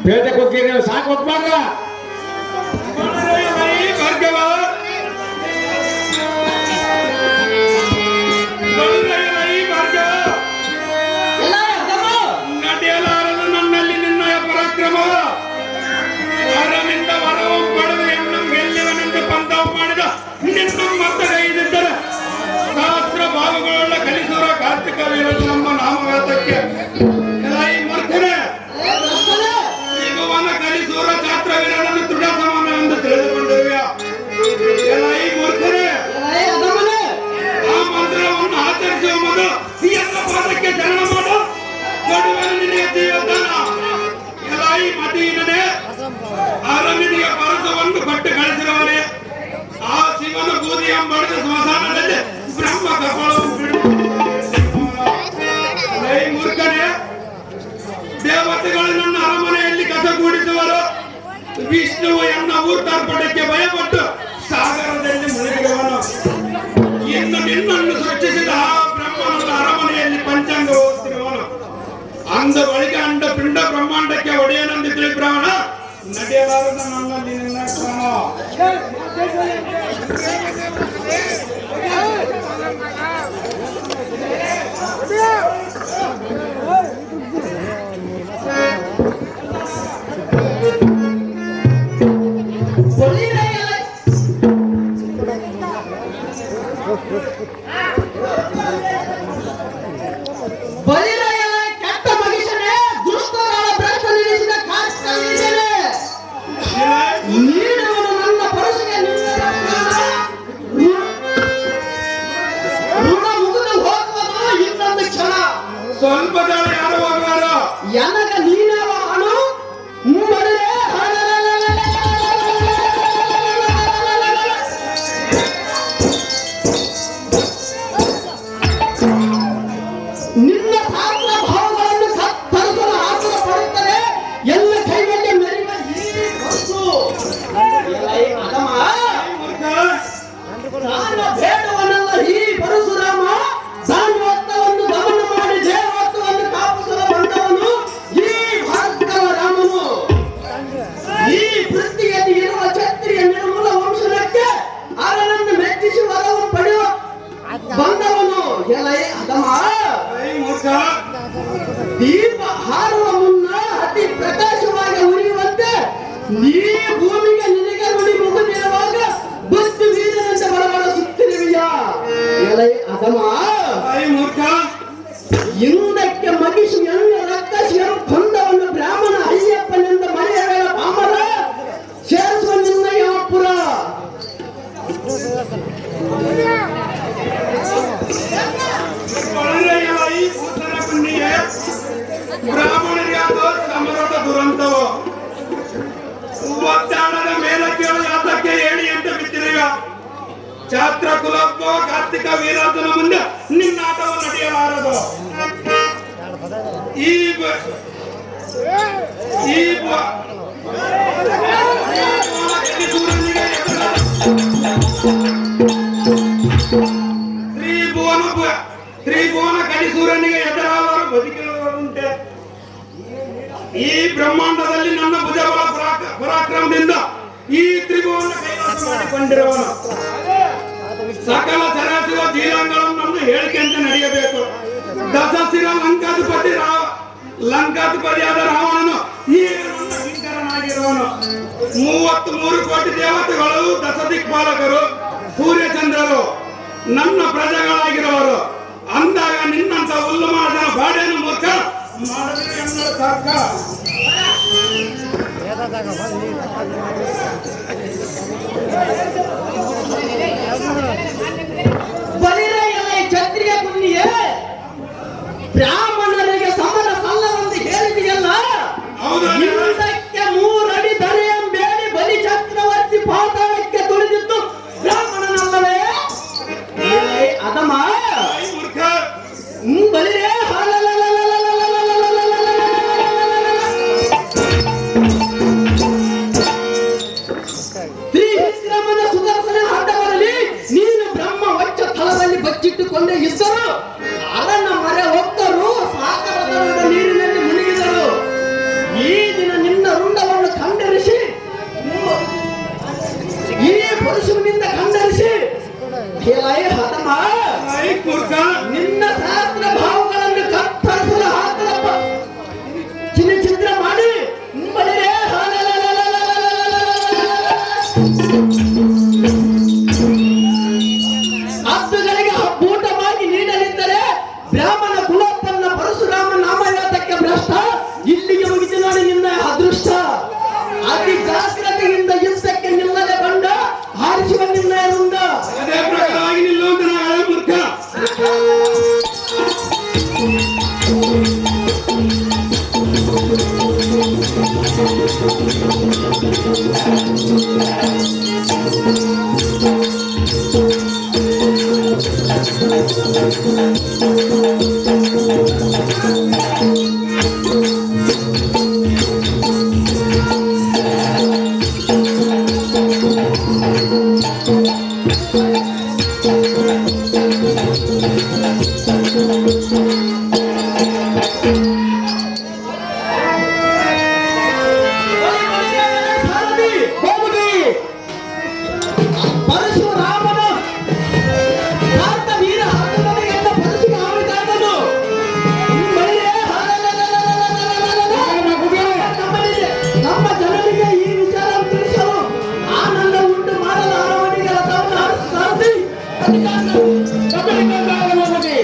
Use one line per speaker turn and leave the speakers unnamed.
ಪೇಟೆಗೆ ಹೋಗಿ ನೀವು ಸಾಕು ಹೋಗ್ಬಾರ್ದ
ನಡೆಯಲಾರದು ನನ್ನಲ್ಲಿ ನಿನ್ನಯ ಪರಾಕ್ರಮವ ವರನಿಂದ ವರವು ಪಡೆದು ಎನ್ನು ಗೆಲ್ಲುವನೆಂದು ಪಂಥವು ಮಾಡಿದ ನಿನ್ನ ಮತ್ತಗೈದಿದ್ದರೆ ಸಹಸ್ರ ಭಾವಗಳುಳ್ಳ ಕಲಿಸುವ ಕಾರ್ತಿಕ ವೀರರು ನಮ್ಮ ನಾಮಘಾತಕ್ಕೆ ಸಿಗುವನ ಕಲಿಸುವ ಛಾತ್ರವೀರನನ್ನು ದೃಢ ಸಮಾನವೆಂದು ತಿಳಿದುಕೊಂಡಿರುವೆ. ಈ ಮೂರ್ಖರೇ, ಆ ಮಂತ್ರವನ್ನು ಆಚರಿಸುವ ಮೊದಲು ಈ ಎಲ್ಲ ಪಾದಕ್ಕೆ ಶರಣ ಮಾಡು. ಕೊಡುವನು ನಿನಗೆ ಜೀವದಾನ. ಈ ಮದೀನನೇ ಅರಮನೆಯ ಪರಸವನ್ನು ಕೊಟ್ಟು ಕಳಿಸಿರುವವನೇ ಆ ಶಿವನ ಬೂದಿ ಎಂಬಡಿದ ಸ್ಮಶಾನದಲ್ಲಿ ಬ್ರಹ್ಮ ಕಪಾಲವು ಮೂರ್ಖನೇ, ದೇವತೆಗಳು ನನ್ನ ಅರಮನೆಯಲ್ಲಿ ಕಸಗೂಡಿಸುವರು. ವಿಷ್ಣುವು ಎನ್ನ ಊರ್ತಾರ್ಪಣಕ್ಕೆ ಭಯಪಟ್ಟು ಸಾಗರದಲ್ಲಿ ಮುಳುಗಿರುವನು. ಇನ್ನು ನಿನ್ನನ್ನು ಸೃಷ್ಟಿಸಿದ ಆ ಬ್ರಹ್ಮನನ್ನ ಅರಮನೆಯಲ್ಲಿ ಪಂಚಾಂಗ ಓದುತ್ತಿರುವನು. ಅಂದ ಬಳಿಕ ಅಂಡ ಪಿಂಡ ಬ್ರಹ್ಮಾಂಡಕ್ಕೆ ಒಡೆಯನೆಂದು ತಿಳಿಬ್ರಹ್ಮಣ ನಡೆಯಲಾರದ ನನ್ನಲ್ಲಿ ನಿನ್ನ ಕ್ರಮ.
ಕೆಟ್ಟ ಮನುಷ್ಯನೇ, ದುಷ್ಟರಾದ ಭ್ರಷ್ಟ ನಿಲ್ಲಿಸಿದ ಕಾರ್ಕಳಿಸನೆ ನೀಡುವನು ನನ್ನ ಪರಸಿಗೆ ಋಣ ಮುಗಿದು ಹೋಗುವುದು ಇನ್ನೊಂದು ಕ್ಷಣ.
ಸ್ವಲ್ಪ ಜನ ಯಾರು ಹೋಗುವಾರ
ಎನಗ ನೀನವ ಹಣು ಮರೇ ನಿನ್ನ ಸಾತ್ರ ಭಾವಗಳನ್ನು ಕತ್ತರಿಸಲು ಆತುರ ಪಡುತ್ತದೆ. ಎಲ್ಲ ಕೈಯಲ್ಲಿ ಮೆರೆಯುವ ಈ ವಸ್ತು ಅದಮ ನಾನು ಬೇಡವನಲ್ಲ. ಈ ಪರಶುರಾಮ ದಾನ್ವತ್ವವನ್ನು ದಮನ ಮಾಡಿ ದೇವತ್ವವನ್ನು ಕಾಪಿಸಲು ಬಂದವನು ಈ ಭಾರ್ಗವ ರಾಮನು. ಈ ಪೃಥ್ವಿಯಲ್ಲಿ ಇರುವ ಕ್ಷತ್ರಿಯ ನಿರ್ಮೂಲ ವಂಶಕ್ಕೆ ಅವನನ್ನು ಮೆಚ್ಚಿಸಿ ವರವನ್ನು ಪಡೆಯುವ ಬಂದವನು. ಎಲೈ ಅದಮ, ದೀಪ ಹಾರುವ ಮುನ್ನ ಅತಿ ಪ್ರಕಾಶವಾಗಿ ಉರಿಯುವಂತೆ ನೀ ಭೂಮಿಗೆ ನಿನಗೆ ನುಡಿ ಮುಗಿದಿರುವಾಗ ಬುದ್ಧಿ ವೀರನಂತೆ ಬಡಬಡ ಸುತ್ತಿರುವಿಯ. ಎಲೈ ಅದಮ, ಹಿಂದಕ್ಕೆ ಮಗಿಸಿ ಎಣ್ಣ ರಕ್ಕಸಿಯ ಕೊಂದವನ್ನು ಬ್ರಾಹ್ಮಣ ಅಯ್ಯಪ್ಪನಿಂದ ಮರೆಯಬೇಡ ಪಾಮರ ಸೇರಿಸುವ ನಿನ್ನ ಯಾಪುರ.
ಬ್ರಾಹ್ಮಣರಿಗಾದ ಸಮರದ ದುರಂತವು ಒತ್ತಾಡದ ಮೇಲೆ ಕೇಳು ಯಾತಕ್ಕೆ ಹೇಳಿ ಅಂತ ಬಿತ್ತಿರುವ ಛಾತ್ರ ಕುಲಪ್ಪ ಕಾರ್ತಿಕ ವೀರಾರ್ಜುನ ಮುಂದೆ ನಿನ್ನ ಆಟವು ನಡೆಯಲಾರದು. ತ್ರಿಭುವನ ಕಲಿಸೂರನಿಗೆ ಎದುರಾದವರು ಬದುಕಿರುವಂತೆ ಈ ಬ್ರಹ್ಮಾಂಡದಲ್ಲಿ ನನ್ನ ಭುಜಬಲ ಪರಾಕ್ರಮದಿಂದ ಈ ತ್ರಿಭುವನ ಕೈಲಾಸ ಮಾಡಿಕೊಂಡಿರುವನು. ಸಕಲ ಚರಾಚರ ಜೀವಂಗಳನ್ನು ಹೇಳಿಕೆಂತೆ ನಡೆಯಬೇಕು. ದಶಶಿರ ಲಂಕಾಧಿಪತಿಯಾದ ರಾವಣನು ಈಗ ನನ್ನ ಕಿಂಕರನಾಗಿರುವನು. 33 ಕೋಟಿ ದೇವತೆಗಳು ದಶದಿಕ್ಪಾಲಕರು ಸೂರ್ಯಚಂದ್ರರು ನನ್ನ ಪ್ರಜೆಗಳಾಗಿರುವರು. ಅಂದಾಗ ನಿನ್ನಂತ ಹುಲ್ಲು ಮಾಡಿದ ಬಾಡೇನು ಮೂರ್ಖ ಮಾಡಿದ್ರೆ ಅನ್ನೋ ತರ್ಕ.
ಬಲಿರೆಯಲೈ ಕ್ಷತ್ರಿಯ ಪುಣ್ಯೆ, ಬ್ರಾಹ್ಮಣರಿಗೆ ಸಮರ ಸಲ್ಲವೆಂದು ಹೇಳಿದೆಯಲ್ಲ. ಹಿಂದಕ್ಕೆ 3 ಅಡಿ ಧರೆಯಂಬೇಡಿ ಬಲಿ ಚಕ್ರವರ್ತಿ ಪಾತಾಳಕ್ಕೆ ತುಳಿದಿದ್ದು ಬ್ರಾಹ್ಮಣನಲ್ಲವೇ? ಅದಮ ಸಾರಥಿ,
ಹೋಗುದಿ
ಪರಶುರಾಮನ ಭಾರತ ವೀರ ಹನುಮನಿಗೆ ಎಂಬ ಪರಶುಗೆ ಆವಿದಾದನು. ನಿಮ್ಮಲ್ಲಿಯೇ ನಮ್ಮಲ್ಲಿದೆ. ನಮ್ಮ ಜನರಿಗೆ ಈ ವಿಚಾರ ತಿಳಿಸಲು ಆನಂದ ಉಂಟು ಮಾಡಲು ಅರಮನೆಗೆ ರಥವನ್ನು ಹಾರಿಸಿ ಸಾರಥಿ
ಹೋಗುದಿ